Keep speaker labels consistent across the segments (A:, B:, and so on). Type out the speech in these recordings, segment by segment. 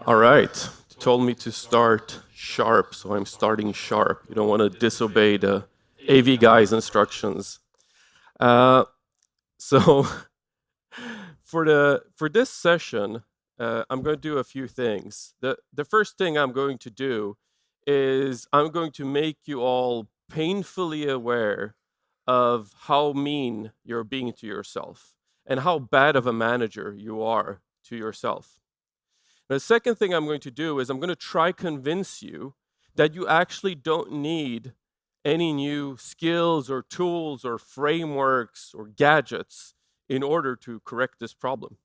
A: All right. You told me to start sharp, so I'm starting sharp. You don't want to disobey the AV guy's instructions. Uh, so for this session, I'm going to do a few things. The first thing I'm going to do is I'm going to make you all painfully aware of how mean you're being to yourself and how bad of a manager you are to yourself. The second thing I'm going to do is I'm going to try convince you that you actually don't need any new skills or tools or frameworks or gadgets in order to correct this problem.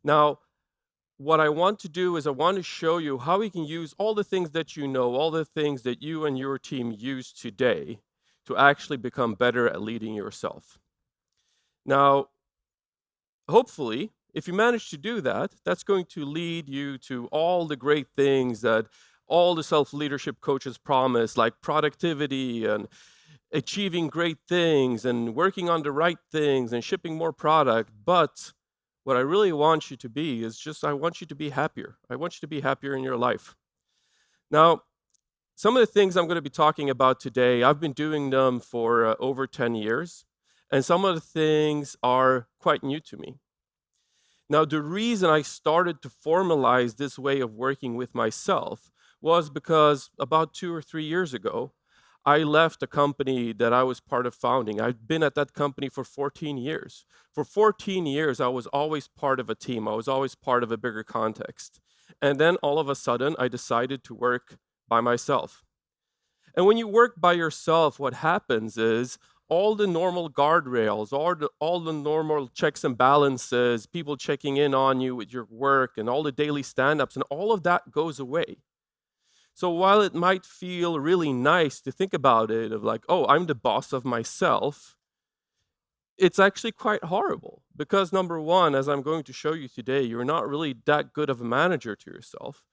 A: Now, what I want to do is I want to show you how we can use all the things that you know, all the things that you and your team use today to actually become better at leading yourself. Now, hopefully, if you manage to do that, that's going to lead you to all the great things that all the self-leadership coaches promise, like productivity and achieving great things and working on the right things and shipping more product. But what I really want you to be is just, I want you to be happier. I want you to be happier in your life. Now, some of the things I'm going to be talking about today, I've been doing them for over 10 years, and some of the things are quite new to me. Now, the reason I started to formalize this way of working with myself was because about 2 or 3 years ago, I left a company that I was part of founding. I've been at that company for 14 years. For 14 years, I was always part of a team. I was always part of a bigger context. And then all of a sudden, I decided to work by myself. And when you work by yourself, what happens is all the normal guardrails, all the normal checks and balances, people checking in on you with your work, and all the daily stand-ups, and all of that goes away. So while it might feel really nice to think about it, of like, oh, I'm the boss of myself, it's actually quite horrible. Because number one, as I'm going to show you today, you're not really that good of a manager to yourself.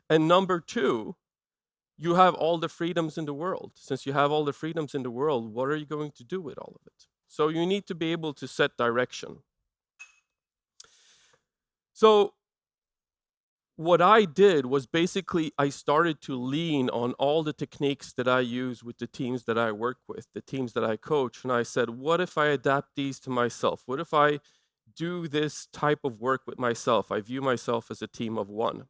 A: And number two, you have all the freedoms in the world. Since you have all the freedoms in the world, what are you going to do with all of it? So you need to be able to set direction. So what I did was basically I started to lean on all the techniques that I use with the teams that I work with, the teams that I coach. And I said, what if I adapt these to myself? What if I do this type of work with myself? I view myself as a team of one.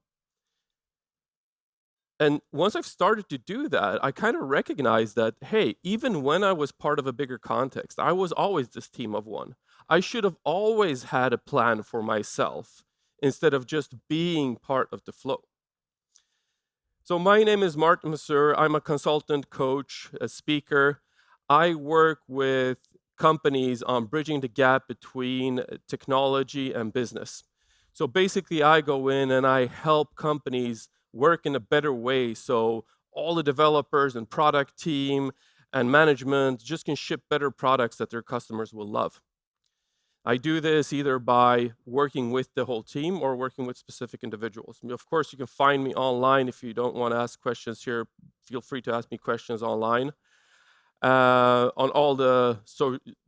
A: And once I've started to do that, I kind of recognized that, hey, even when I was part of a bigger context, I was always this team of one. I should have always had a plan for myself instead of just being part of the flow. So my name is Martin Mazur. I'm a consultant, coach, a speaker. I work with companies on bridging the gap between technology and business. So basically, I go in and I help companies work in a better way so all the developers and product team and management just can ship better products that their customers will love. I do this either by working with the whole team or working with specific individuals. Of course, you can find me online. If you don't want to ask questions here, feel free to ask me questions online on all the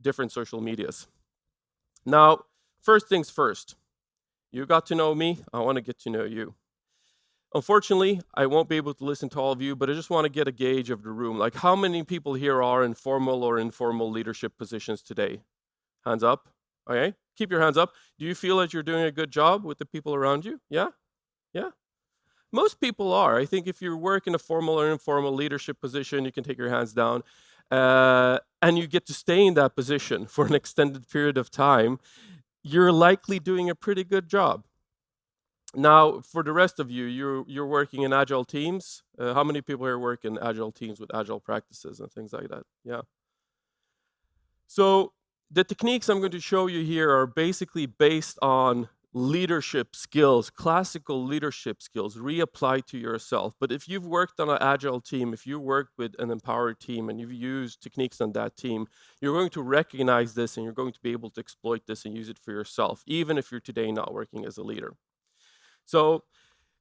A: different social medias. Now, first things first, you got to know me. I want to get to know you. Unfortunately, I won't be able to listen to all of you, but I just want to get a gauge of the room. Like, how many people here are in formal or informal leadership positions today? Hands up. Okay, keep your hands up. Do you feel that you're doing a good job with the people around you? Yeah? Yeah? Most people are. I think if you work in a formal or informal leadership position, you can take your hands down, and you get to stay in that position for an extended period of time, you're likely doing a pretty good job. Now, for the rest of you, you're working in agile teams. How many people here work in agile teams with agile practices and things like that? Yeah. So the techniques I'm going to show you here are basically based on leadership skills, classical leadership skills, reapply to yourself. But if you've worked on an agile team, if you worked with an empowered team and you've used techniques on that team, you're going to recognize this and you're going to be able to exploit this and use it for yourself, even if you're today not working as a leader. So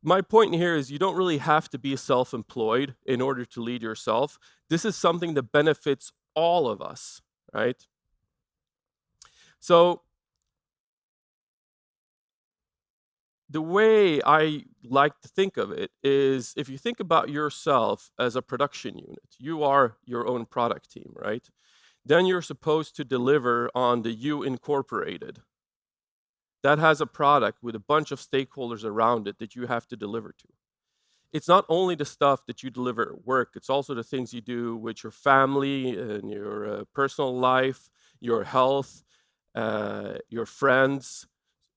A: my point here is you don't really have to be self-employed in order to lead yourself. This is something that benefits all of us, right? So the way I like to think of it is, if you think about yourself as a production unit, you are your own product team, right? Then you're supposed to deliver on the U Incorporated. That has a product with a bunch of stakeholders around it that you have to deliver to. It's not only the stuff that you deliver at work, it's also the things you do with your family and your personal life, your health, your friends,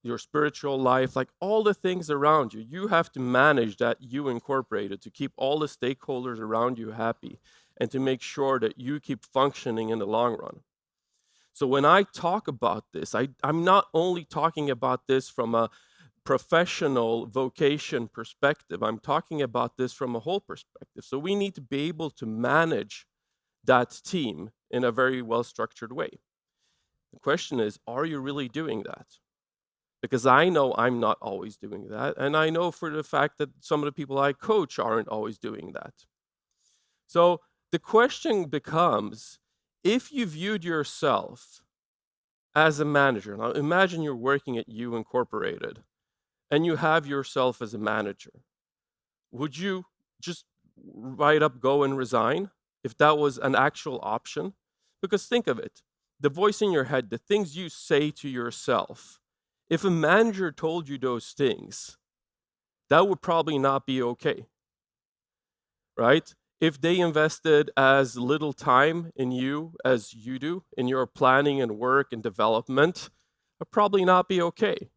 A: your spiritual life, like all the things around you. You have to manage that you incorporated to keep all the stakeholders around you happy and to make sure that you keep functioning in the long run. So when I talk about this, I'm not only talking about this from a professional vocation perspective, I'm talking about this from a whole perspective. So we need to be able to manage that team in a very well-structured way. The question is, are you really doing that? Because I know I'm not always doing that, and I know for the fact that some of the people I coach aren't always doing that. So the question becomes, if you viewed yourself as a manager, now imagine you're working at U Incorporated, and you have yourself as a manager, would you just right up go and resign if that was an actual option? Because think of it, the voice in your head, the things you say to yourself, if a manager told you those things, that would probably not be okay, right? If they invested as little time in you as you do in your planning and work and development, would probably not be okay.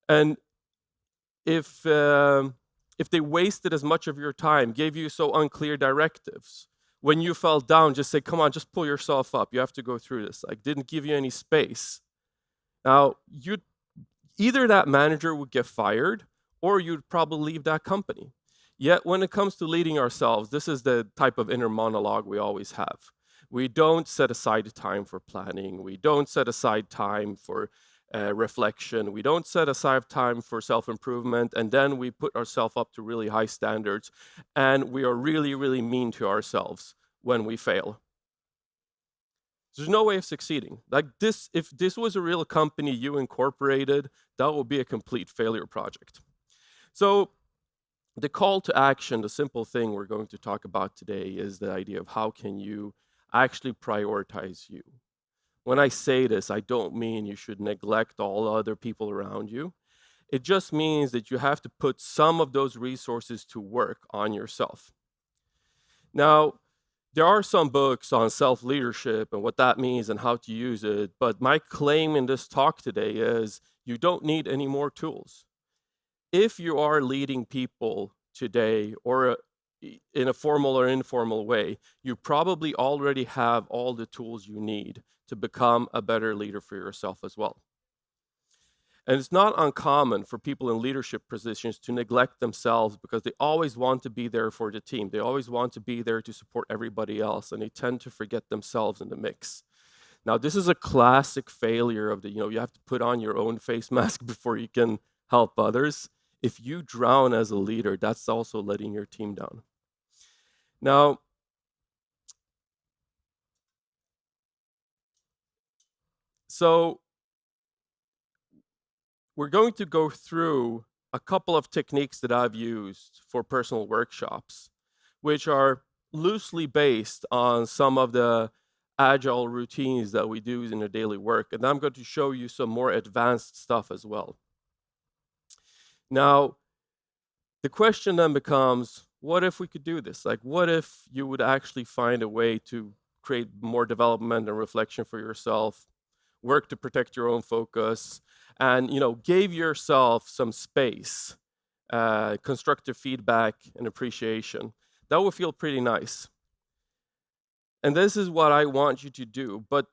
A: And if they wasted as much of your time, gave you so unclear directives, when you fell down, just say, come on, just pull yourself up. You have to go through this. Like, didn't give you any space. Now, either that manager would get fired or you'd probably leave that company. Yet when it comes to leading ourselves, this is the type of inner monologue we always have. We don't set aside time for planning. We don't set aside time for reflection. We don't set aside time for self-improvement, and then we put ourselves up to really high standards, and we are really, really mean to ourselves when we fail. There's no way of succeeding. Like this, if this was a real company you incorporated, that would be a complete failure project. So the call to action, the simple thing we're going to talk about today is the idea of how can you actually prioritize you. When I say this, I don't mean you should neglect all other people around you. It just means that you have to put some of those resources to work on yourself. Now, there are some books on self-leadership and what that means and how to use it, but my claim in this talk today is you don't need any more tools. If you are leading people today or in a formal or informal way, you probably already have all the tools you need to become a better leader for yourself as well. And it's not uncommon for people in leadership positions to neglect themselves because they always want to be there for the team. They always want to be there to support everybody else, and they tend to forget themselves in the mix. Now, this is a classic failure of you have to put on your own face mask before you can help others. If you drown as a leader, that's also letting your team down. Now, so we're going to go through a couple of techniques that I've used for personal workshops, which are loosely based on some of the Agile routines that we do in our daily work. And I'm going to show you some more advanced stuff as well. Now, the question then becomes, what if we could do this? Like, what if you would actually find a way to create more development and reflection for yourself, work to protect your own focus, and give yourself some space, constructive feedback and appreciation? That would feel pretty nice. And this is what I want you to do. But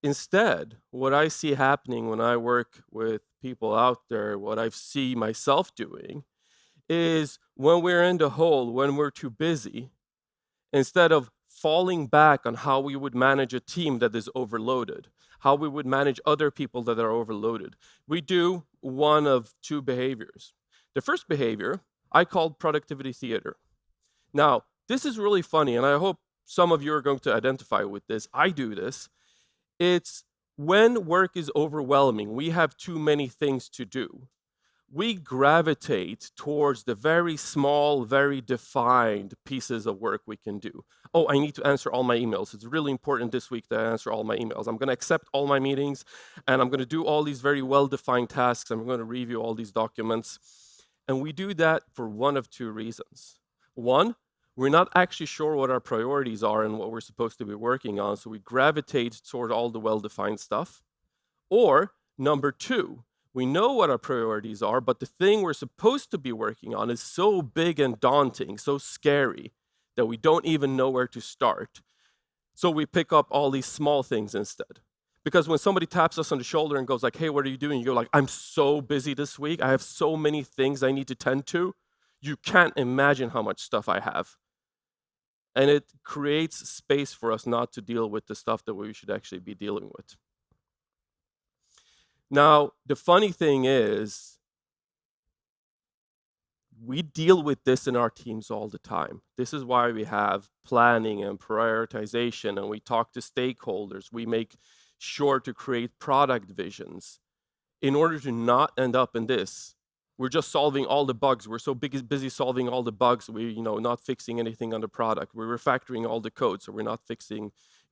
A: instead, what I see happening when I work with people out there, what I see myself doing, is when we're in the hole, when we're too busy, instead of falling back on how we would manage a team that is overloaded, how we would manage other people that are overloaded, we do one of two behaviors. The first behavior I called productivity theater. Now, this is really funny, and I hope some of you are going to identify with this. I do this. It's when work is overwhelming, we have too many things to do. we gravitate towards the very small, very defined pieces of work we can do. Oh, I need to answer all my emails. It's really important this week that I answer all my emails. I'm going to accept all my meetings, and I'm going to do all these very well-defined tasks. I'm going to review all these documents. And we do that for one of two reasons. One, we're not actually sure what our priorities are and what we're supposed to be working on, so we gravitate toward all the well-defined stuff. Or number two, we know what our priorities are, but the thing we're supposed to be working on is so big and daunting, so scary, that we don't even know where to start. So we pick up all these small things instead. Because when somebody taps us on the shoulder and goes like, hey, what are you doing? You go like, I'm so busy this week. I have so many things I need to tend to. You can't imagine how much stuff I have. And it creates space for us not to deal with the stuff that we should actually be dealing with. Now, the funny thing is, we deal with this in our teams all the time. This is why we have planning and prioritization, and we talk to stakeholders. We make sure to create product visions in order to not end up in this. We're just solving all the bugs. We're so busy solving all the bugs, we're not fixing anything on the product. We're refactoring all the code, so we're not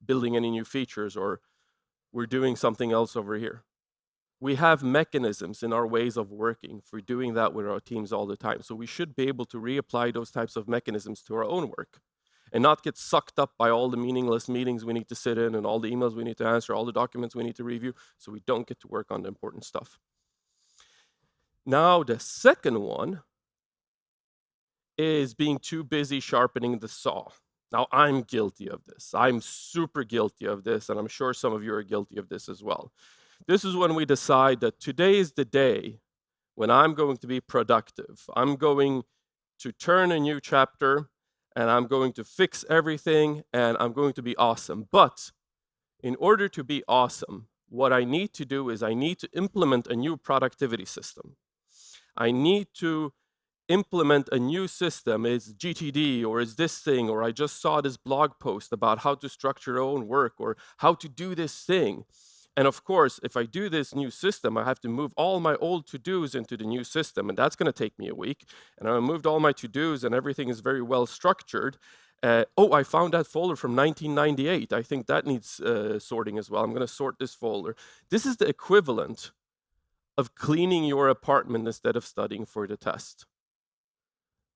A: building any new features, or we're doing something else over here. We have mechanisms in our ways of working for doing that with our teams all the time. So we should be able to reapply those types of mechanisms to our own work and not get sucked up by all the meaningless meetings we need to sit in and all the emails we need to answer, all the documents we need to review, so we don't get to work on the important stuff. Now, the second one is being too busy sharpening the saw. Now, I'm guilty of this. I'm super guilty of this, and I'm sure some of you are guilty of this as well. This is when we decide that today is the day when I'm going to be productive. I'm going to turn a new chapter, and I'm going to fix everything, and I'm going to be awesome. But in order to be awesome, what I need to do is I need to implement a new productivity system. I need to implement a new system. Is GTD, or is this thing, or I just saw this blog post about how to structure your own work, or how to do this thing. And of course, if I do this new system, I have to move all my old to-dos into the new system, and that's going to take me a week. And I moved all my to-dos, and everything is very well structured. Oh, I found that folder from 1998. I think that needs sorting as well. I'm going to sort this folder. This is the equivalent of cleaning your apartment instead of studying for the test.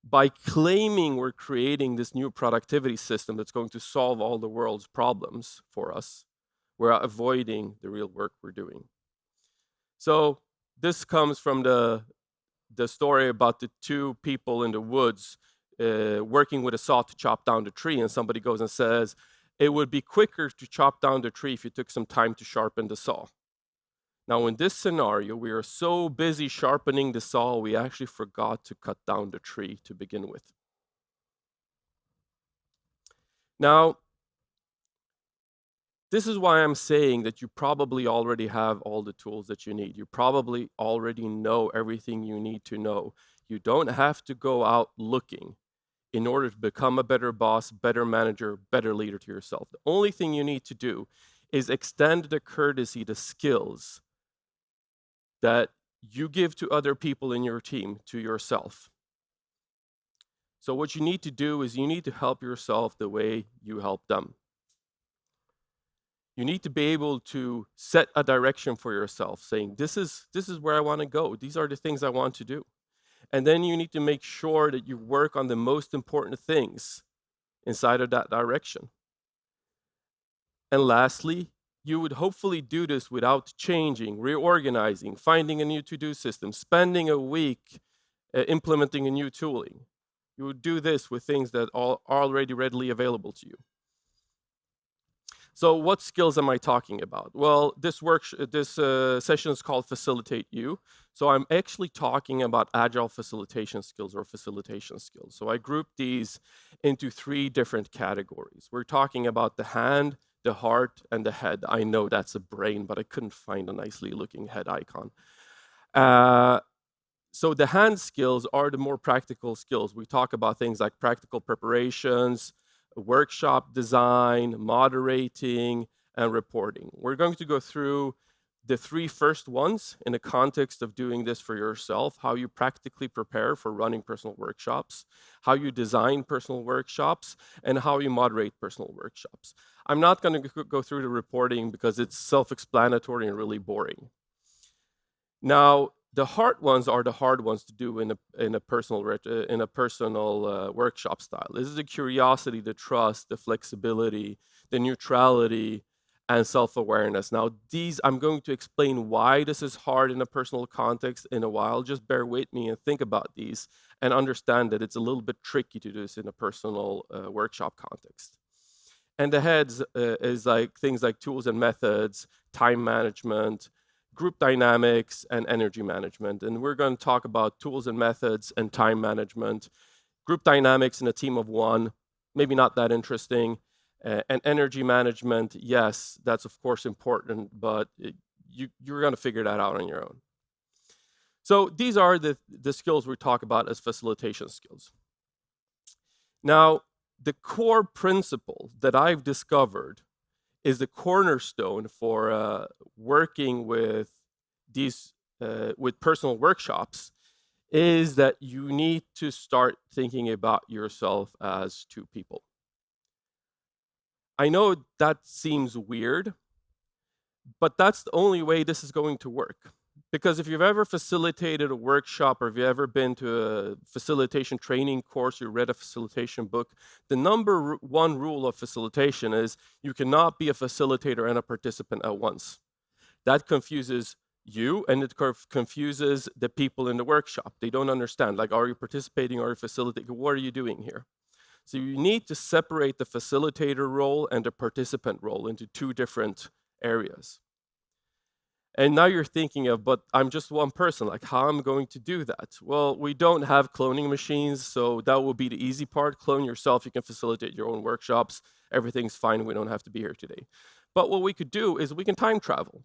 A: By claiming we're creating this new productivity system that's going to solve all the world's problems for us, we're avoiding the real work we're doing. So this comes from the story about the two people in the woods working with a saw to chop down the tree, and somebody goes and says, it would be quicker to chop down the tree if you took some time to sharpen the saw. Now, in this scenario, we are so busy sharpening the saw, we actually forgot to cut down the tree to begin with. Now, this is why I'm saying that you probably already have all the tools that you need. You probably already know everything you need to know. You don't have to go out looking in order to become a better boss, better manager, better leader to yourself. The only thing you need to do is extend the courtesy, the skills that you give to other people in your team to yourself. So what you need to do is you need to help yourself the way you help them. You need to be able to set a direction for yourself, saying, this is where I want to go. These are the things I want to do. And then you need to make sure that you work on the most important things inside of that direction. And lastly, you would hopefully do this without changing, reorganizing, finding a new to-do system, spending a week implementing a new tooling. You would do this with things that are already readily available to you. So what skills am I talking about? Well, this session is called Facilitate You. So I'm actually talking about Agile facilitation skills or facilitation skills. So I grouped these into 3 different categories. We're talking about the hand, the heart, and the head. I know that's a brain, but I couldn't find a nicely looking head icon. So the hand skills are the more practical skills. We talk about things like practical preparations, workshop design, moderating, and reporting. We're going to go through the three first ones in the context of doing this for yourself, how you practically prepare for running personal workshops, how you design personal workshops, and how you moderate personal workshops. I'm not going to go through the reporting because it's self-explanatory and really boring. Now, the hard ones are the hard ones to do in a personal workshop style. This is the curiosity, the trust, the flexibility, the neutrality, and self-awareness. Now, these I'm going to explain why this is hard in a personal context in a while. Just bear with me and think about these and understand that it's a little bit tricky to do this in a personal workshop context. And the heads is like things like tools and methods, time management, group dynamics, and energy management. And we're going to talk about tools and methods and time management. Group dynamics in a team of one, maybe not that interesting. And energy management, yes, that's of course important, but you're going to figure that out on your own. So these are the skills we talk about as facilitation skills. Now, the core principle that I've discovered is the cornerstone for working with these with personal workshops is that you need to start thinking about yourself as two people. I know that seems weird, but that's the only way this is going to work. Because if you've ever facilitated a workshop or if you've ever been to a facilitation training course, you read a facilitation book, the number one rule of facilitation is you cannot be a facilitator and a participant at once. That confuses you and it confuses the people in the workshop. They don't understand, like, are you participating or are you facilitating? What are you doing here? So you need to separate the facilitator role and the participant role into two different areas. And now you're thinking of, but I'm just one person, like how am I going to do that? Well, we don't have cloning machines, so that will be the easy part. Clone yourself, you can facilitate your own workshops. Everything's fine, we don't have to be here today. But what we could do is we can time travel.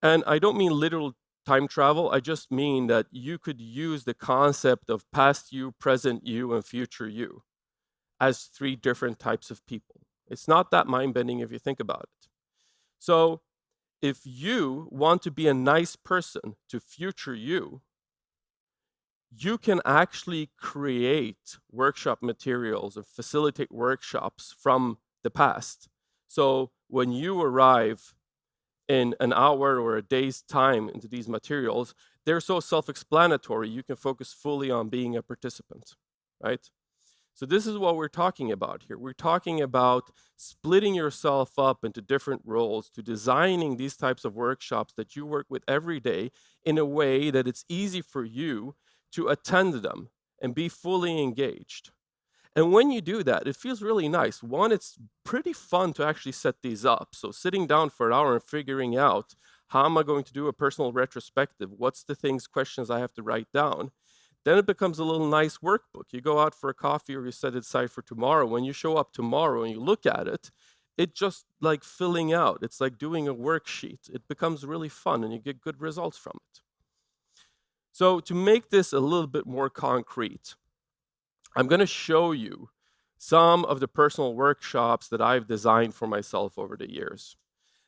A: And I don't mean literal time travel, I just mean that you could use the concept of past you, present you, and future you as three different types of people. It's not that mind-bending if you think about it. So if you want to be a nice person to future you, you can actually create workshop materials or facilitate workshops from the past. So when you arrive in an hour or a day's time into these materials, they're so self-explanatory, you can focus fully on being a participant, right? So this is what we're talking about here. We're talking about splitting yourself up into different roles to designing these types of workshops that you work with every day in a way that it's easy for you to attend them and be fully engaged. And when you do that, it feels really nice. One, it's pretty fun to actually set these up. So sitting down for an hour and figuring out how am I going to do a personal retrospective? What's the questions I have to write down? Then it becomes a little nice workbook. You go out for a coffee or you set it aside for tomorrow. When you show up tomorrow and you look at it, it's just like filling out. It's like doing a worksheet. It becomes really fun and you get good results from it. So to make this a little bit more concrete, I'm going to show you some of the personal workshops that I've designed for myself over the years.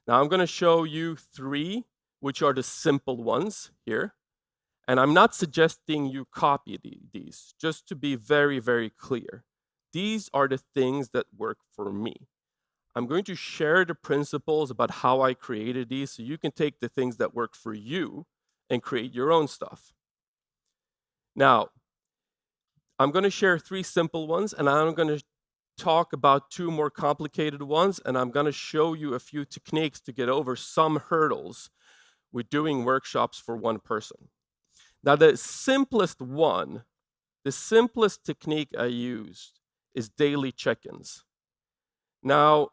A: Now I'm going to show you three, which are the simple ones here. And I'm not suggesting you copy these, just to be very, very clear. These are the things that work for me. I'm going to share the principles about how I created these so you can take the things that work for you and create your own stuff. Now, I'm going to share three simple ones, and I'm going to talk about two more complicated ones, and I'm going to show you a few techniques to get over some hurdles with doing workshops for one person. Now, the simplest one, the simplest technique I used is daily check-ins. Now,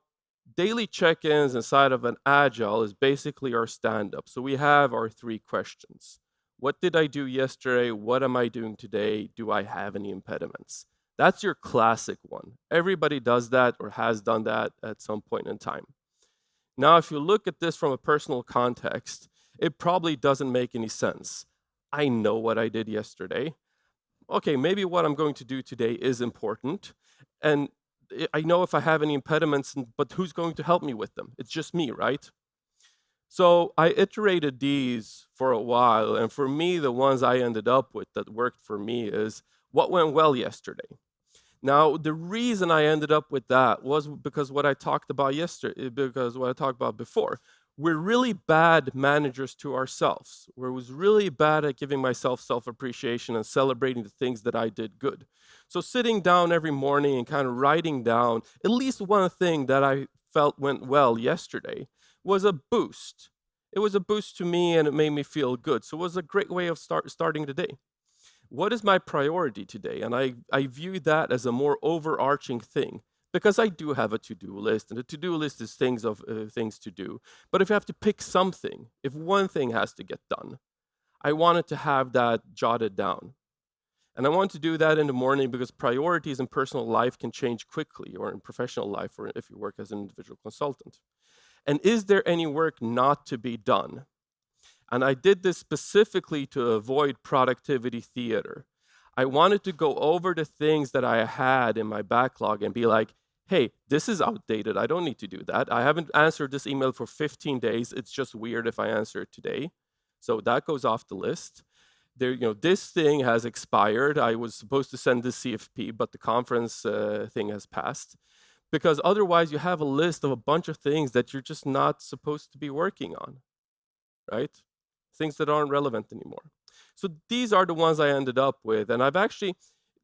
A: daily check-ins inside of an Agile is basically our stand-up. So we have our three questions. What did I do yesterday? What am I doing today? Do I have any impediments? That's your classic one. Everybody does that or has done that at some point in time. Now, if you look at this from a personal context, it probably doesn't make any sense. I know what I did yesterday. Okay, maybe what I'm going to do today is important. And I know if I have any impediments, but who's going to help me with them? It's just me, right? So I iterated these for a while, and for me, the ones I ended up with that worked for me is what went well yesterday. Now, the reason I ended up with that was because what I talked about yesterday, because what I talked about before. We're really bad managers to ourselves. We was really bad at giving myself self-appreciation and celebrating the things that I did good. So sitting down every morning and kind of writing down at least one thing that I felt went well yesterday was a boost. It was a boost to me and it made me feel good. So it was a great way of starting the day. What is my priority today? And I view that as a more overarching thing because I do have a to-do list, and the to-do list is things to do. But if you have to pick something, if one thing has to get done, I wanted to have that jotted down. And I want to do that in the morning because priorities in personal life can change quickly, or in professional life, or if you work as an individual consultant. And is there any work not to be done? And I did this specifically to avoid productivity theater. I wanted to go over the things that I had in my backlog and be like, hey, this is outdated. I don't need to do that. I haven't answered this email for 15 days. It's just weird if I answer it today. So that goes off the list. There, this thing has expired. I was supposed to send this CFP, but the conference thing has passed. Because otherwise, you have a list of a bunch of things that you're just not supposed to be working on, right? Things that aren't relevant anymore. So these are the ones I ended up with. And I've actually,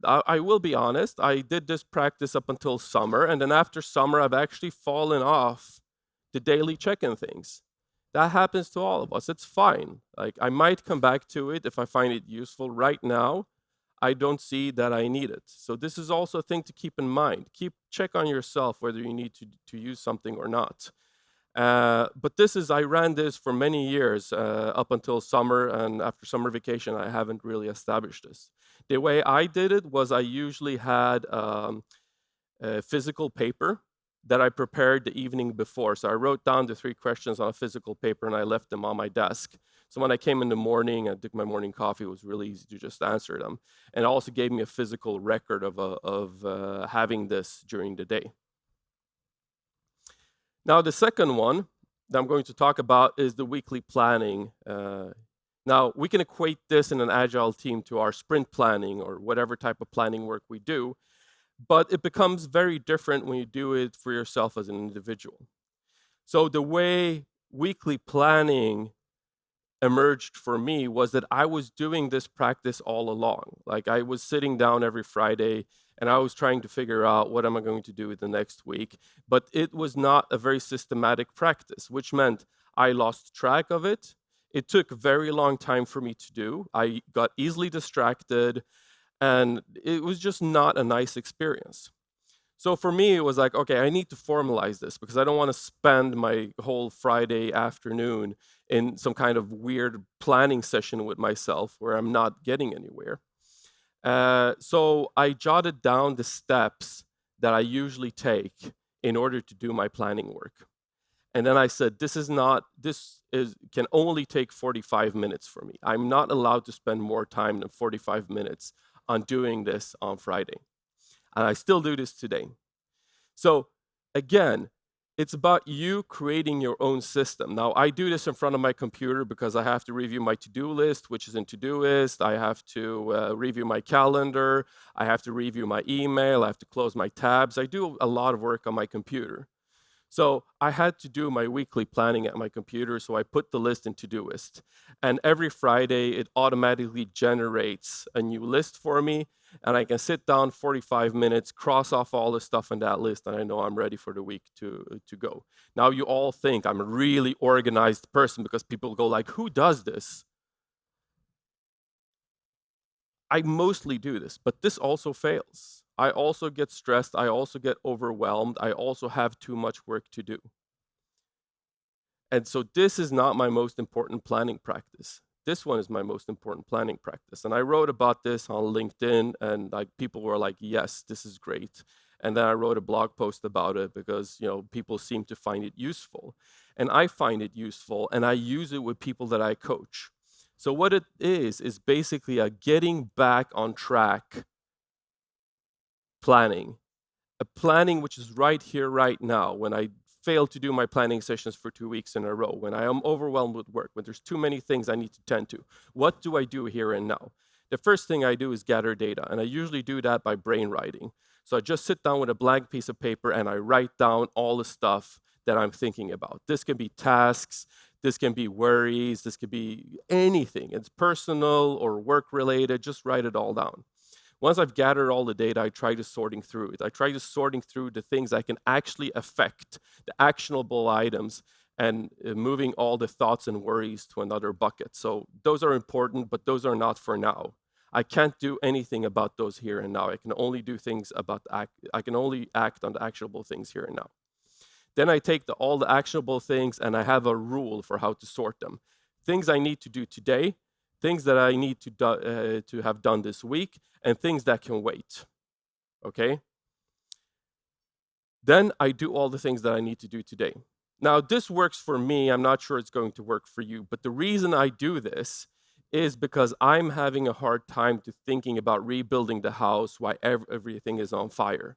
A: I will be honest, I did this practice up until summer. And then after summer, I've actually fallen off the daily check-in things. That happens to all of us. It's fine. Like, I might come back to it if I find it useful. Right now, I don't see that I need it. So this is also a thing to keep in mind. Check on yourself whether you need to use something or not. But I ran this for many years up until summer, and after summer vacation, I haven't really established this. The way I did it was I usually had a physical paper that I prepared the evening before. So I wrote down the 3 questions on a physical paper and I left them on my desk. So when I came in the morning and took my morning coffee, it was really easy to just answer them. And it also gave me a physical record of having this during the day. Now, the second one that I'm going to talk about is the weekly planning. Now, we can equate this in an Agile team to our sprint planning or whatever type of planning work we do, but it becomes very different when you do it for yourself as an individual. So the way weekly planning emerged for me was that I was doing this practice all along. Like, I was sitting down every Friday and I was trying to figure out what am I going to do the next week. But it was not a very systematic practice, which meant I lost track of it. It took a very long time for me to do. I got easily distracted, and it was just not a nice experience. So for me, it was like, okay, I need to formalize this because I don't want to spend my whole Friday afternoon in some kind of weird planning session with myself where I'm not getting anywhere. So I jotted down the steps that I usually take in order to do my planning work. And then I said, can only take 45 minutes for me. I'm not allowed to spend more time than 45 minutes on doing this on Friday. And I still do this today. So again, it's about you creating your own system. Now, I do this in front of my computer because I have to review my to-do list, which is in Todoist. I have to review my calendar. I have to review my email. I have to close my tabs. I do a lot of work on my computer. So I had to do my weekly planning at my computer, so I put the list in Todoist. And every Friday, it automatically generates a new list for me, and I can sit down 45 minutes, cross off all the stuff on that list, and I know I'm ready for the week to go. Now, you all think I'm a really organized person because people go like, who does this? I mostly do this, but this also fails. I also get stressed. I also get overwhelmed. I also have too much work to do. And so this is not my most important planning practice. This one is my most important planning practice. And I wrote about this on LinkedIn, and like people were like, yes, this is great. And then I wrote a blog post about it because people seem to find it useful. And I find it useful, and I use it with people that I coach. So what it is basically a getting back on track planning. A planning which is right here, right now. When I fail to do my planning sessions for 2 weeks in a row, when I am overwhelmed with work, when there's too many things I need to tend to, what do I do here and now? The first thing I do is gather data, and I usually do that by brain writing. So I just sit down with a blank piece of paper and I write down all the stuff that I'm thinking about. This can be tasks, this can be worries, this could be anything. It's personal or work related, just write it all down. Once I've gathered all the data, I try to sorting through it. I try to sorting through the things I can actually affect, the actionable items, and moving all the thoughts and worries to another bucket. So those are important, but those are not for now. I can't do anything about those here and now. I can only do things about, I can only act on the actionable things here and now. Then I take all the actionable things and I have a rule for how to sort them. Things I need to do today, things that I need to have done this week, and things that can wait, okay? Then I do all the things that I need to do today. Now, this works for me. I'm not sure it's going to work for you, but the reason I do this is because I'm having a hard time thinking about rebuilding the house while everything is on fire.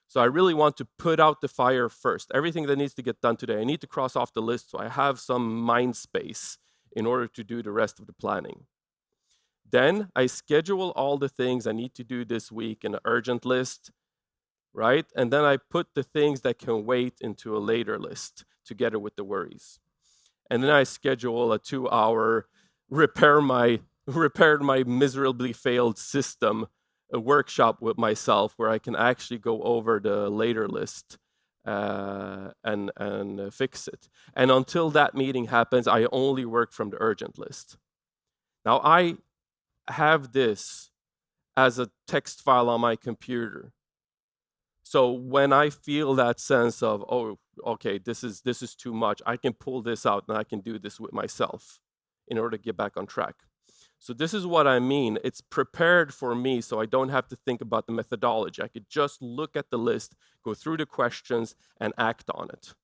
A: So I really want to put out the fire first. Everything that needs to get done today, I need to cross off the list so I have some mind space in order to do the rest of the planning. Then I schedule all the things I need to do this week in an urgent list, right? And then I put the things that can wait into a later list together with the worries. And then I schedule a 2-hour repair my miserably failed system, a workshop with myself where I can actually go over the later list and fix it. And until that meeting happens, I only work from the urgent list. Now I have this as a text file on my computer. So when I feel that sense of, oh, okay, this is too much, I can pull this out and I can do this with myself in order to get back on track. So this is what I mean. It's prepared for me so I don't have to think about the methodology. I could just look at the list, go through the questions, and act on it.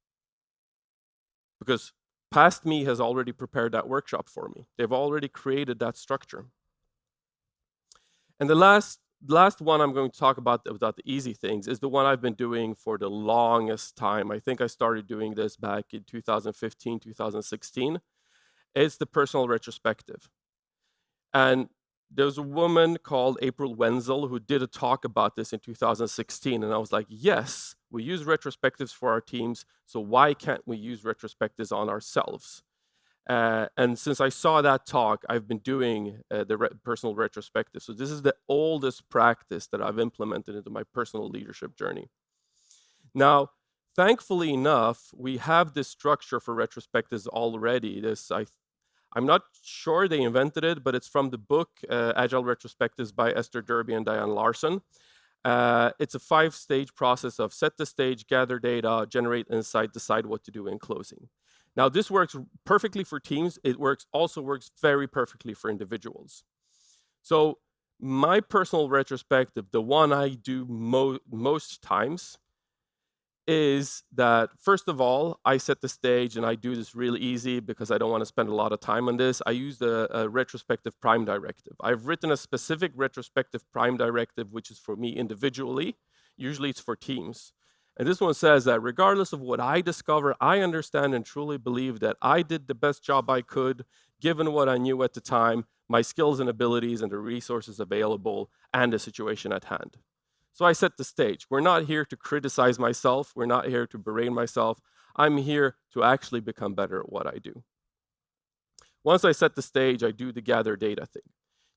A: Because past me has already prepared that workshop for me. They've already created that structure. And the last one I'm going to talk about the easy things is the one I've been doing for the longest time. I think I started doing this back in 2015, 2016. It's the personal retrospective. And there's a woman called April Wenzel who did a talk about this in 2016. And I was like, yes, we use retrospectives for our teams. So why can't we use retrospectives on ourselves? And since I saw that talk, I've been doing the personal retrospective. So this is the oldest practice that I've implemented into my personal leadership journey. Now, thankfully enough, we have this structure for retrospectives already. I'm not sure they invented it, but it's from the book Agile Retrospectives by Esther Derby and Diane Larson. It's a 5-stage process of set the stage, gather data, generate insight, decide what to do in closing. Now, this works perfectly for teams. It also works very perfectly for individuals. So my personal retrospective, the one I do most times, is that, first of all, I set the stage, and I do this really easy because I don't want to spend a lot of time on this. I use the retrospective prime directive. I've written a specific retrospective prime directive, which is for me individually. Usually it's for teams. And this one says that regardless of what I discover, I understand and truly believe that I did the best job I could, given what I knew at the time, my skills and abilities and the resources available, and the situation at hand. So I set the stage. We're not here to criticize myself. We're not here to berate myself. I'm here to actually become better at what I do. Once I set the stage, I do the gather data thing.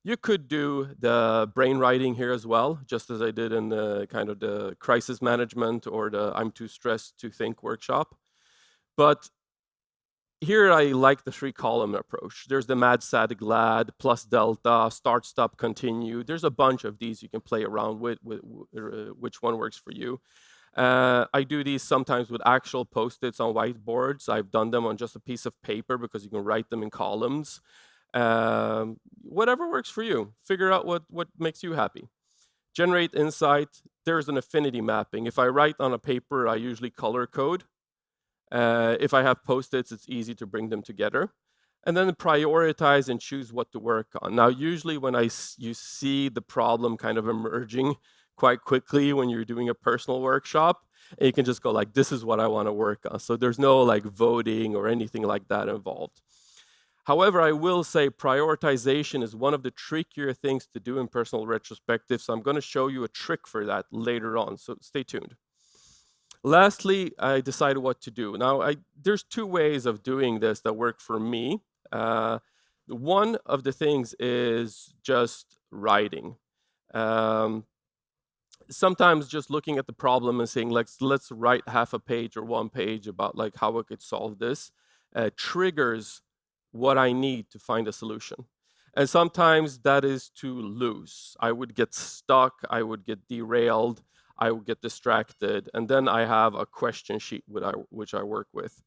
A: You could do the brain writing here as well, just as I did in the kind of the crisis management or the I'm too stressed to think workshop. But here I like the 3-column approach. There's the mad, sad, glad, plus delta, start, stop, continue. There's a bunch of these you can play around with which one works for you. I do these sometimes with actual Post-its on whiteboards. I've done them on just a piece of paper because you can write them in columns. Whatever works for you. Figure out what makes you happy. Generate insight. There's an affinity mapping. If I write on a paper, I usually color code. If I have Post-its, it's easy to bring them together. And then prioritize and choose what to work on. Now, usually when you see the problem kind of emerging quite quickly when you're doing a personal workshop, And you can just go like, this is what I want to work on. So there's no like voting or anything like that involved. However, I will say prioritization is one of the trickier things to do in personal retrospective. So I'm going to show you a trick for that later on. So stay tuned. Lastly, I decided what to do. Now, there's two ways of doing this that work for me. One of the things is just writing. Sometimes just looking at the problem and saying, let's write half a page or 1 page about like how I could solve this, triggers what I need to find a solution. And sometimes that is too loose. I would get stuck, I would get derailed, I would get distracted, and then I have a question sheet which I work with.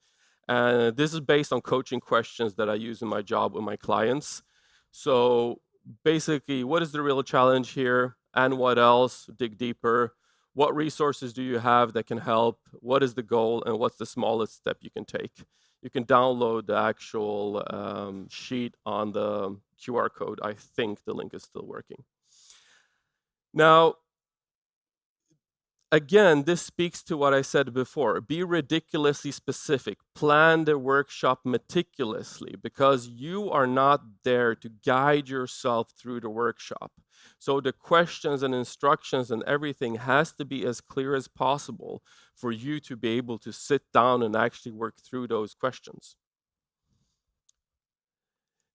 A: And this is based on coaching questions that I use in my job with my clients. So basically, what is the real challenge here? And what else? Dig deeper. What resources do you have that can help? What is the goal? And what's the smallest step you can take? You can download the actual sheet on the QR code. I think the link is still working. Now, again, this speaks to what I said before. Be ridiculously specific. Plan the workshop meticulously because you are not there to guide yourself through the workshop. So the questions and instructions and everything has to be as clear as possible for you to be able to sit down and actually work through those questions.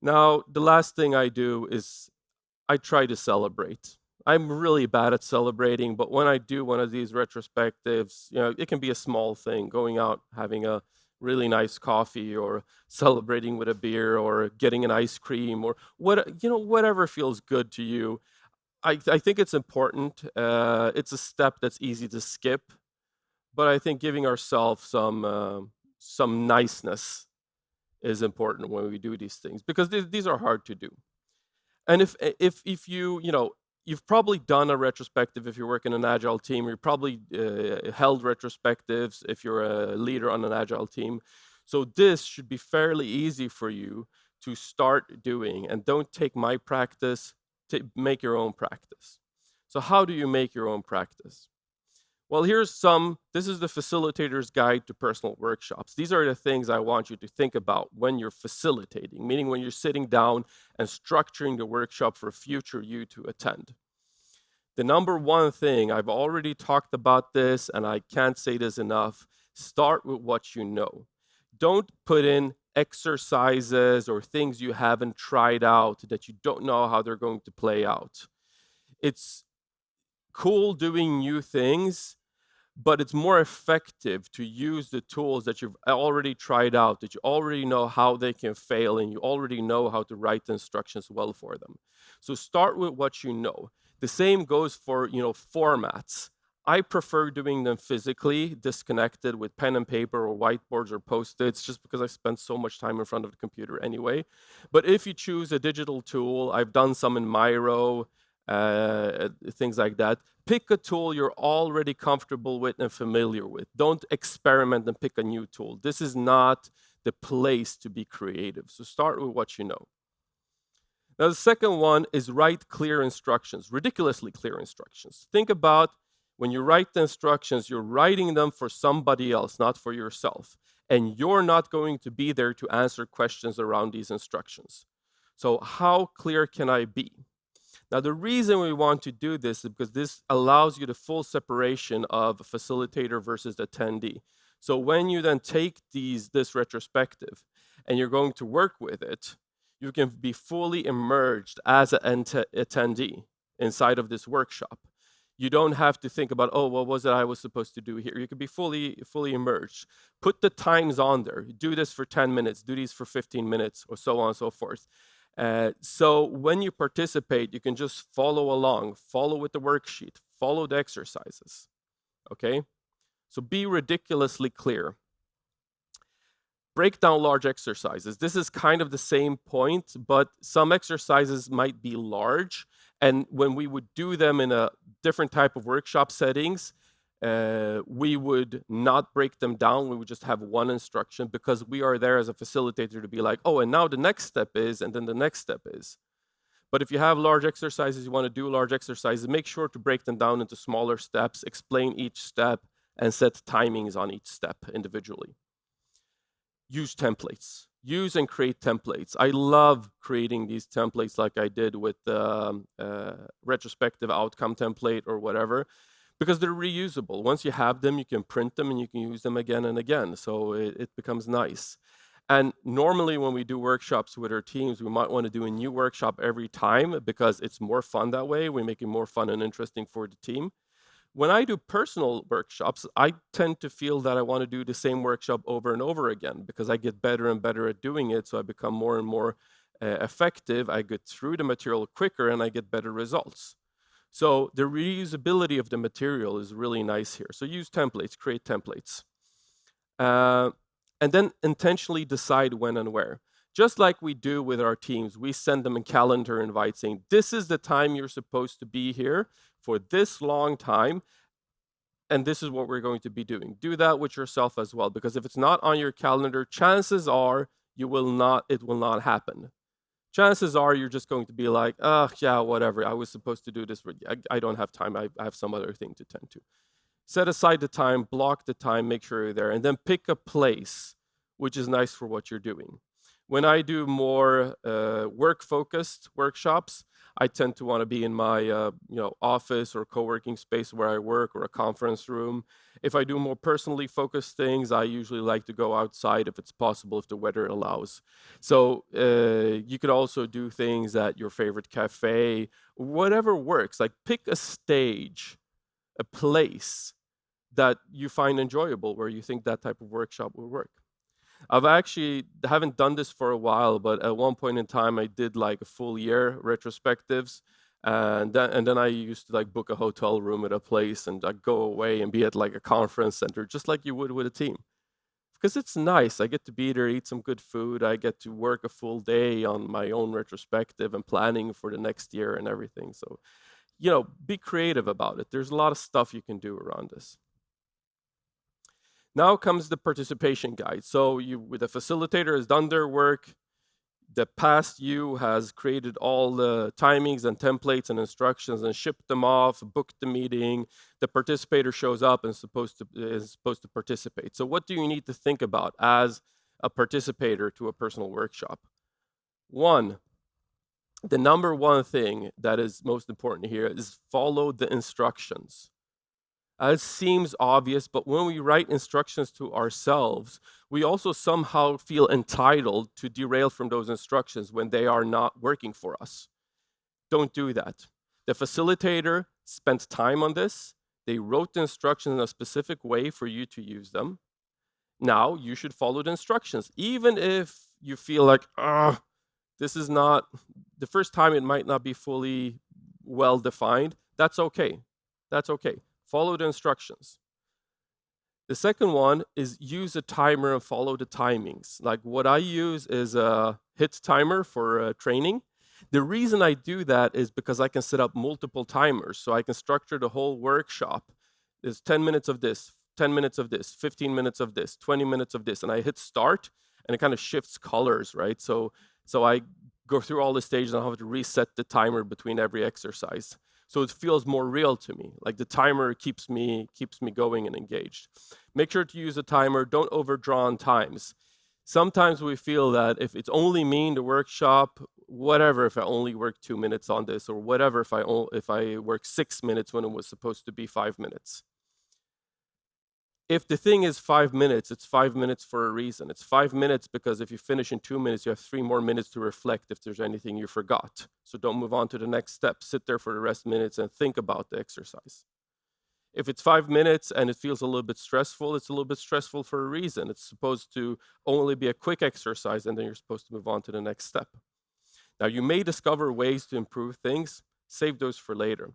A: Now, the last thing I do is I try to celebrate. I'm really bad at celebrating, but when I do one of these retrospectives, it can be a small thing, going out, having a really nice coffee or celebrating with a beer or getting an ice cream or whatever feels good to you. I think it's important. It's a step that's easy to skip, but I think giving ourselves some niceness is important when we do these things because these are hard to do. And if you've probably done a retrospective if you work in an Agile team, you've probably held retrospectives if you're a leader on an Agile team. So this should be fairly easy for you to start doing, and don't take my practice, to make your own practice. So how do you make your own practice? Well, this is the facilitator's guide to personal workshops. These are the things I want you to think about when you're facilitating, meaning when you're sitting down and structuring the workshop for future you to attend. The number one thing, I've already talked about this and I can't say this enough, start with what you know. Don't put in exercises or things you haven't tried out that you don't know how they're going to play out. It's cool doing new things, but it's more effective to use the tools that you've already tried out, that you already know how they can fail, and you already know how to write the instructions well for them. So start with what you know. The same goes for formats. I prefer doing them physically, disconnected with pen and paper or whiteboards or post-its, just because I spend so much time in front of the computer anyway. But if you choose a digital tool, I've done some in Miro, things like that. Pick a tool you're already comfortable with and familiar with. Don't experiment and pick a new tool. This is not the place to be creative. So start with what you know. Now, the second one is write clear instructions, ridiculously clear instructions. Think about when you write the instructions, you're writing them for somebody else, not for yourself. And you're not going to be there to answer questions around these instructions. So how clear can I be? Now, the reason we want to do this is because this allows you the full separation of facilitator versus attendee. So when you then take this retrospective and you're going to work with it, you can be fully immersed as an attendee inside of this workshop. You don't have to think about, oh, what was it I was supposed to do here? You can be fully immersed. Put the times on there. Do this for 10 minutes, do these for 15 minutes, or so on and so forth. So when you participate, you can just follow along, follow with the worksheet, follow the exercises, okay? So be ridiculously clear. Break down large exercises. This is kind of the same point, but some exercises might be large, and when we would do them in a different type of workshop settings, we would not break them down. We would just have one instruction because we are there as a facilitator to be like, oh, and now the next step is, and then the next step is. But if you have large exercises, you want to do large exercises, make sure to break them down into smaller steps, explain each step, and set timings on each step individually. Use templates. Use and create templates. I love creating these templates like I did with the retrospective outcome template or whatever, because they're reusable. Once you have them, you can print them and you can use them again and again. So it becomes nice. And normally when we do workshops with our teams, we might want to do a new workshop every time because it's more fun that way. We make it more fun and interesting for the team. When I do personal workshops, I tend to feel that I want to do the same workshop over and over again because I get better and better at doing it. So I become more and more effective. I get through the material quicker and I get better results. So the reusability of the material is really nice here. So use templates, create templates. And then intentionally decide when and where. Just like we do with our teams, we send them a calendar invite saying, this is the time you're supposed to be here for this long time, and this is what we're going to be doing. Do that with yourself as well, because if it's not on your calendar, chances are it will not happen. Chances are you're just going to be like, oh, yeah, whatever. I was supposed to do this, but I don't have time. I have some other thing to tend to. Set aside the time, block the time, make sure you're there, and then pick a place which is nice for what you're doing. When I do more work-focused workshops, I tend to want to be in my office or co-working space where I work, or a conference room. If I do more personally focused things, I usually like to go outside if it's possible, if the weather allows. So you could also do things at your favorite cafe, whatever works. Like pick a stage, a place that you find enjoyable, where you think that type of workshop will work. I've actually haven't done this for a while, but at one point in time, I did like a full year retrospectives, and then I used to like book a hotel room at a place and I'd go away and be at like a conference center, just like you would with a team, because it's nice. I get to be there, eat some good food. I get to work a full day on my own retrospective and planning for the next year and everything. So, be creative about it. There's a lot of stuff you can do around this. Now comes the participation guide. So the facilitator has done their work. The past you has created all the timings and templates and instructions and shipped them off, booked the meeting. The participator shows up and is supposed to participate. So what do you need to think about as a participator to a personal workshop? One, the number one thing that is most important here is follow the instructions. It seems obvious, but when we write instructions to ourselves, we also somehow feel entitled to derail from those instructions when they are not working for us. Don't do that. The facilitator spent time on this. They wrote the instructions in a specific way for you to use them. Now you should follow the instructions, even if you feel like, this is not, the first time it might not be fully well defined. That's okay. That's okay. Follow the instructions. The second one is use a timer and follow the timings. Like what I use is a hit timer for training. The reason I do that is because I can set up multiple timers. So I can structure the whole workshop. There's 10 minutes of this, 10 minutes of this, 15 minutes of this, 20 minutes of this. And I hit start and it kind of shifts colors, right? So I go through all the stages and I have to reset the timer between every exercise. So it feels more real to me. Like the timer keeps me going and engaged. Make sure to use a timer. Don't overdraw on times. Sometimes we feel that if it's only me in the workshop, whatever, if I only work 2 minutes on this, or whatever, if I work 6 minutes when it was supposed to be 5 minutes. If the thing is 5 minutes, it's 5 minutes for a reason. It's 5 minutes because if you finish in 2 minutes, you have 3 more minutes to reflect if there's anything you forgot. So don't move on to the next step. Sit there for the rest of the minutes and think about the exercise. If it's 5 minutes and it feels a little bit stressful, it's a little bit stressful for a reason. It's supposed to only be a quick exercise, and then you're supposed to move on to the next step. Now, you may discover ways to improve things. Save those for later.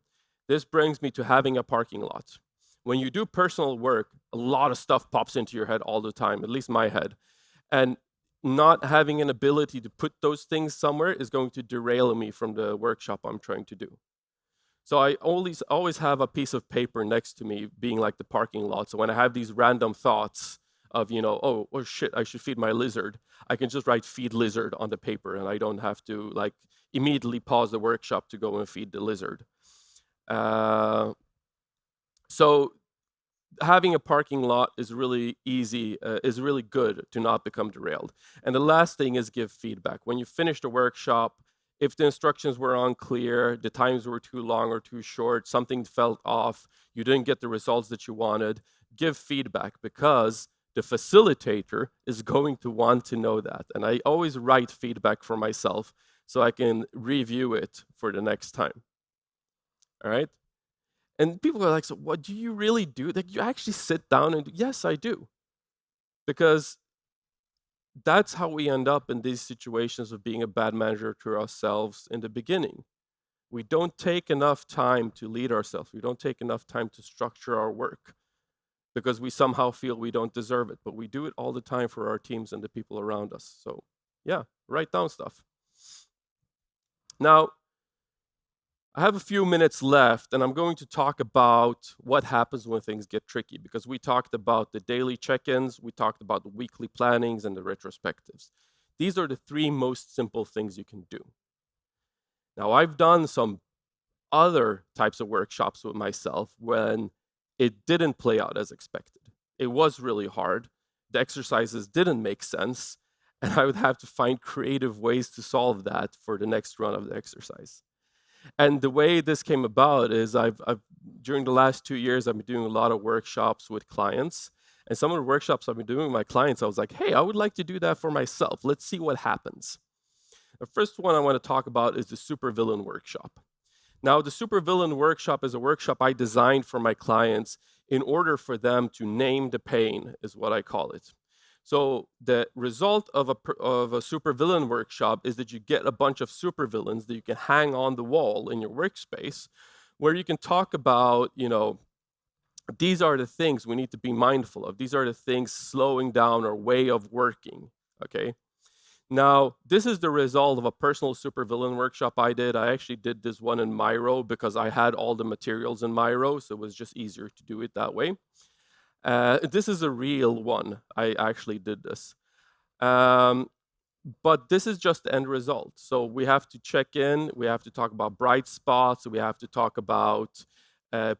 A: This brings me to having a parking lot. When you do personal work, a lot of stuff pops into your head all the time, at least my head. And not having an ability to put those things somewhere is going to derail me from the workshop I'm trying to do. So I always have a piece of paper next to me, being like the parking lot. So when I have these random thoughts of, oh shit, I should feed my lizard, I can just write feed lizard on the paper, and I don't have to like immediately pause the workshop to go and feed the lizard. So having a parking lot is really easy, is really good to not become derailed. And the last thing is give feedback. When you finish the workshop, if the instructions were unclear, the times were too long or too short, something felt off, you didn't get the results that you wanted, give feedback, because the facilitator is going to want to know that. And I always write feedback for myself so I can review it for the next time. All right? And people are like, so what do you really do? Like, you actually sit down and yes, I do. Because that's how we end up in these situations of being a bad manager to ourselves in the beginning. We don't take enough time to lead ourselves. We don't take enough time to structure our work because we somehow feel we don't deserve it. But we do it all the time for our teams and the people around us. So, yeah, write down stuff. Now, I have a few minutes left, and I'm going to talk about what happens when things get tricky, because we talked about the daily check-ins, we talked about the weekly plannings, and the retrospectives. These are the three most simple things you can do. Now, I've done some other types of workshops with myself when it didn't play out as expected. It was really hard. The exercises didn't make sense, and I would have to find creative ways to solve that for the next run of the exercise. And the way this came about is I've during the last 2 years, I've been doing a lot of workshops with clients. And some of the workshops I've been doing with my clients, I was like, hey, I would like to do that for myself. Let's see what happens. The first one I want to talk about is the supervillain workshop. Now, the supervillain workshop is a workshop I designed for my clients in order for them to name the pain, is what I call it. So the result of a supervillain workshop is that you get a bunch of supervillains that you can hang on the wall in your workspace, where you can talk about, these are the things we need to be mindful of. These are the things slowing down our way of working. Okay. Now, this is the result of a personal supervillain workshop I did. I actually did this one in Miro because I had all the materials in Miro, so it was just easier to do it that way. This is a real one. I actually did this. But this is just the end result. So we have to check in, we have to talk about bright spots, we have to talk about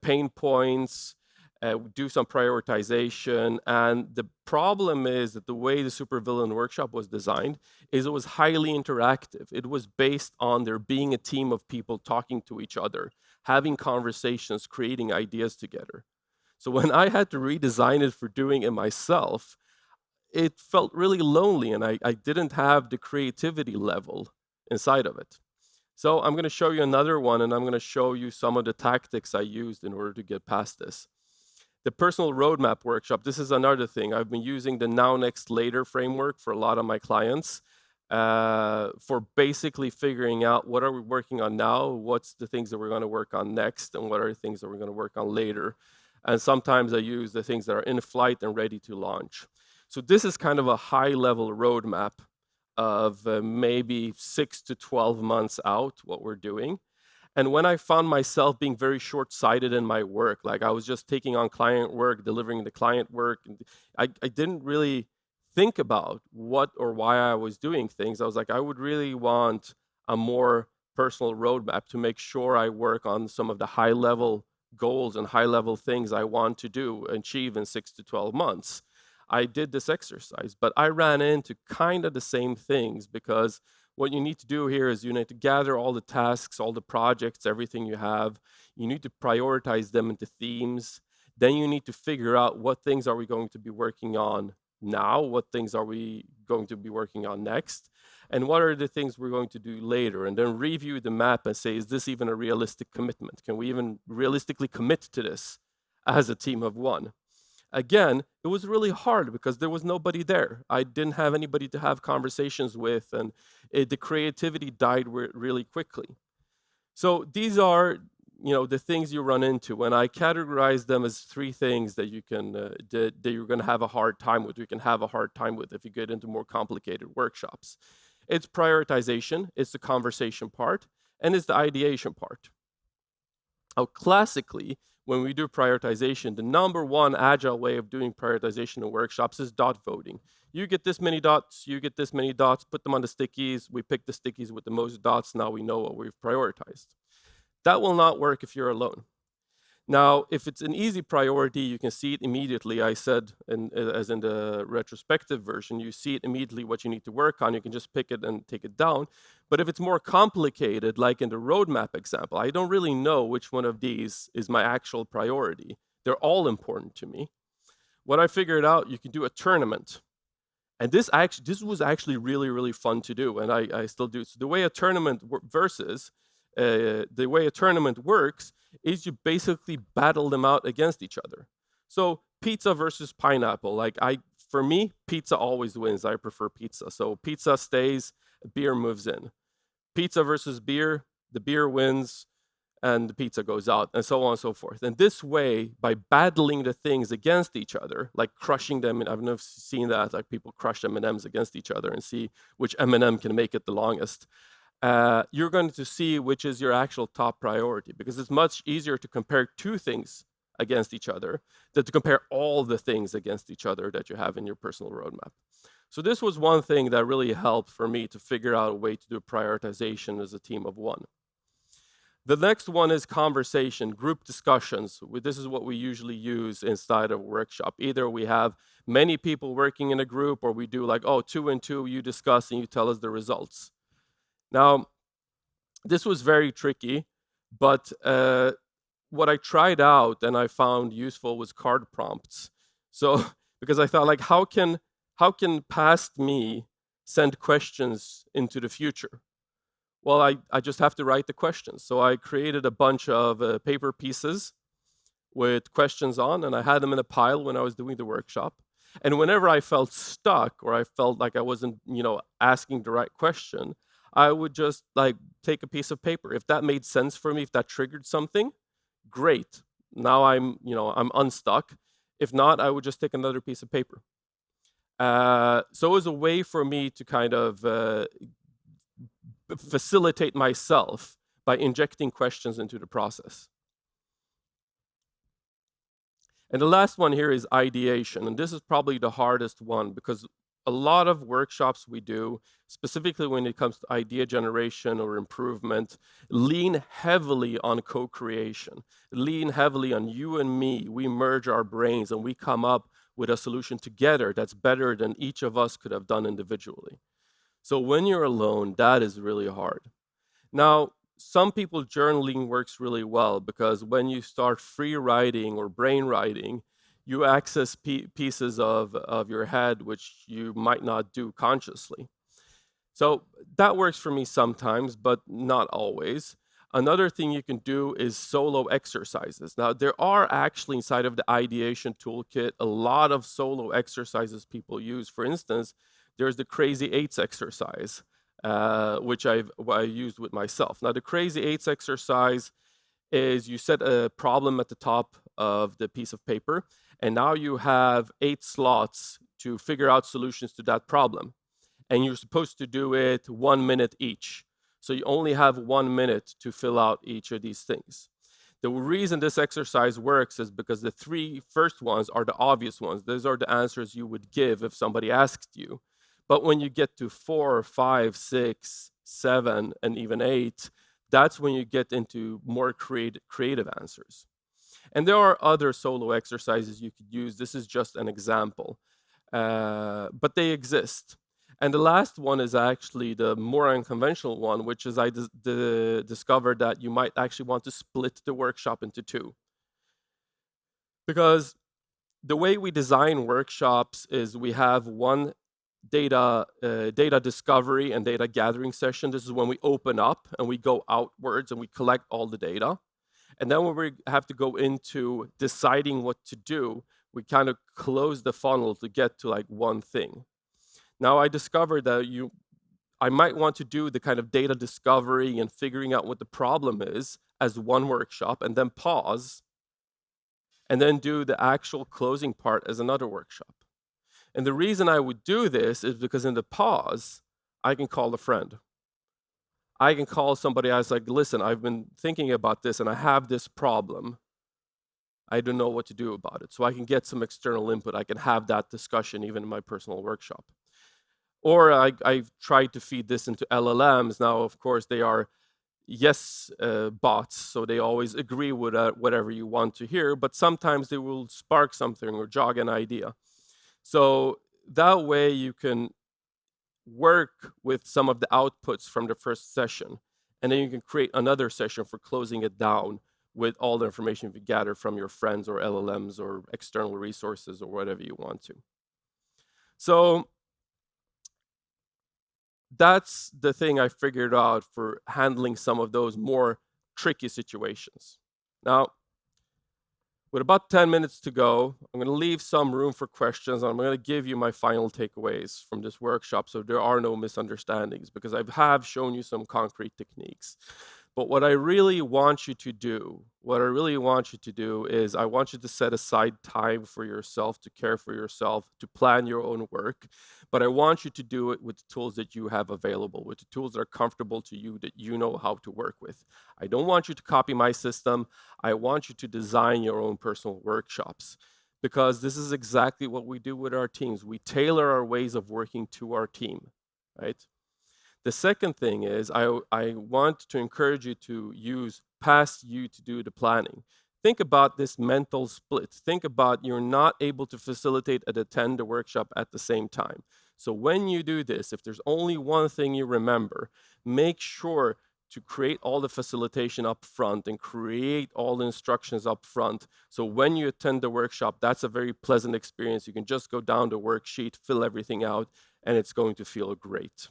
A: pain points, do some prioritization. And the problem is that the way the supervillain workshop was designed is it was highly interactive. It was based on there being a team of people talking to each other, having conversations, creating ideas together. So when I had to redesign it for doing it myself, it felt really lonely, and I didn't have the creativity level inside of it. So I'm going to show you another one, and I'm going to show you some of the tactics I used in order to get past this. The personal roadmap workshop, this is another thing. I've been using the now, next, later framework for a lot of my clients for basically figuring out what are we working on now, what's the things that we're going to work on next, and what are the things that we're going to work on later. And sometimes I use the things that are in flight and ready to launch. So this is kind of a high-level roadmap of maybe 6 to 12 months out what we're doing. And when I found myself being very short-sighted in my work, like I was just taking on client work, delivering the client work, and I didn't really think about what or why I was doing things. I was like, I would really want a more personal roadmap to make sure I work on some of the high-level goals and high-level things I want to do, achieve in 6 to 12 months. I did this exercise, but I ran into kind of the same things, because what you need to do here is you need to gather all the tasks, all the projects, everything you have. You need to prioritize them into themes. Then you need to figure out what things are we going to be working on now, what things are we going to be working on next, and what are the things we're going to do later, and then review the map and say, is this even a realistic commitment? Can we even realistically commit to this as a team of one? Again, it was really hard because there was nobody there. I didn't have anybody to have conversations with, and the creativity died really quickly. So these are, the things you run into, and I categorize them as three things that you can that you're going to have a hard time with. You can have a hard time with if you get into more complicated workshops. It's prioritization, it's the conversation part, and it's the ideation part. Now, classically, when we do prioritization, the number one agile way of doing prioritization in workshops is dot voting. You get this many dots, you get this many dots, put them on the stickies. We pick the stickies with the most dots. Now we know what we've prioritized. That will not work if you're alone. Now, if it's an easy priority, you can see it immediately. I said, as in the retrospective version, you see it immediately what you need to work on. You can just pick it and take it down. But if it's more complicated, like in the roadmap example, I don't really know which one of these is my actual priority. They're all important to me. What I figured out, you can do a tournament. And this was actually really, really fun to do, and I still do. So the way a tournament the way a tournament works is you basically battle them out against each other. So pizza versus pineapple. For me, pizza always wins. I prefer pizza. So pizza stays, beer moves in. Pizza versus beer, the beer wins, and the pizza goes out, and so on and so forth. And this way, by battling the things against each other, like crushing them, and I've never seen that, like people crush M&Ms against each other and see which M&M can make it the longest. You're going to see which is your actual top priority, because it's much easier to compare two things against each other than to compare all the things against each other that you have in your personal roadmap. So this was one thing that really helped for me to figure out a way to do prioritization as a team of one. The next one is conversation, group discussions. This is what we usually use inside of a workshop. Either we have many people working in a group, or we do like, oh, 2 and 2, you discuss and you tell us the results. Now, this was very tricky, but what I tried out and I found useful was card prompts. So, because I thought, like, how can past me send questions into the future? Well, I just have to write the questions. So I created a bunch of paper pieces with questions on, and I had them in a pile when I was doing the workshop. And whenever I felt stuck or I felt like I wasn't, asking the right question, I would just like take a piece of paper. If that made sense for me, if that triggered something, great. Now I'm unstuck. If not, I would just take another piece of paper. So it was a way for me to kind of facilitate myself by injecting questions into the process. And the last one here is ideation. And this is probably the hardest one, because a lot of workshops we do, specifically when it comes to idea generation or improvement, lean heavily on co-creation, lean heavily on you and me. We merge our brains and we come up with a solution together that's better than each of us could have done individually. So when you're alone, that is really hard. Now, some people journaling works really well, because when you start free writing or brain writing, you access pieces of your head which you might not do consciously. So that works for me sometimes, but not always. Another thing you can do is solo exercises. Now, there are actually inside of the ideation toolkit a lot of solo exercises people use. For instance, there's the Crazy Eights exercise, which I used with myself. Now, the Crazy Eights exercise is you set a problem at the top of the piece of paper, and now you have 8 slots to figure out solutions to that problem. And you're supposed to do it 1 minute each. So you only have 1 minute to fill out each of these things. The reason this exercise works is because the 3 first ones are the obvious ones. Those are the answers you would give if somebody asked you. But when you get to 4, 5, 6, 7, and even 8, that's when you get into more creative answers. And there are other solo exercises you could use. This is just an example, but they exist. And the last one is actually the more unconventional one, which is I discovered that you might actually want to split the workshop into 2. Because the way we design workshops is we have one data discovery and data gathering session. This is when we open up and we go outwards and we collect all the data. And then when we have to go into deciding what to do, we kind of close the funnel to get to like one thing. Now, I discovered that I might want to do the kind of data discovery and figuring out what the problem is as one workshop, and then pause, and then do the actual closing part as another workshop. And the reason I would do this is because in the pause, I can call a friend. I can call somebody else like, listen, I've been thinking about this and I have this problem. I don't know what to do about it. So I can get some external input. I can have that discussion even in my personal workshop. Or I've tried to feed this into LLMs. Now, of course, they are yes bots, so they always agree with whatever you want to hear, but sometimes they will spark something or jog an idea. So that way you can work with some of the outputs from the first session, and then you can create another session for closing it down with all the information you gather from your friends or LLMs or external resources or whatever you want to. So that's the thing I figured out for handling some of those more tricky situations. Now, with about 10 minutes to go, I'm going to leave some room for questions, and I'm going to give you my final takeaways from this workshop so there are no misunderstandings, because I have shown you some concrete techniques. But what I really want you to do, is I want you to set aside time for yourself, to care for yourself, to plan your own work. But I want you to do it with the tools that you have available, with the tools that are comfortable to you, that you know how to work with. I don't want you to copy my system. I want you to design your own personal workshops, because this is exactly what we do with our teams. We tailor our ways of working to our team, right? The second thing is I want to encourage you to use past you to do the planning. Think about this mental split. Think about you're not able to facilitate and attend the workshop at the same time. So when you do this, if there's only one thing you remember, make sure to create all the facilitation up front and create all the instructions up front. So when you attend the workshop, that's a very pleasant experience. You can just go down the worksheet, fill everything out, and it's going to feel great.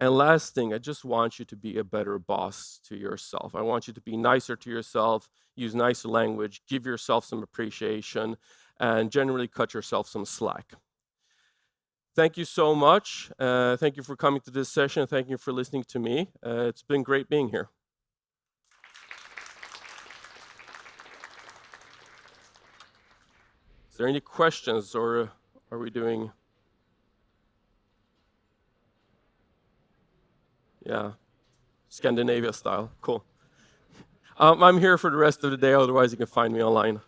A: And last thing, I just want you to be a better boss to yourself. I want you to be nicer to yourself, use nicer language, give yourself some appreciation, and generally cut yourself some slack. Thank you so much. Thank you for coming to this session. Thank you for listening to me. It's been great being here. Is there any questions, or are we doing? Yeah, Scandinavia style. Cool. I'm here for the rest of the day. Otherwise, you can find me online.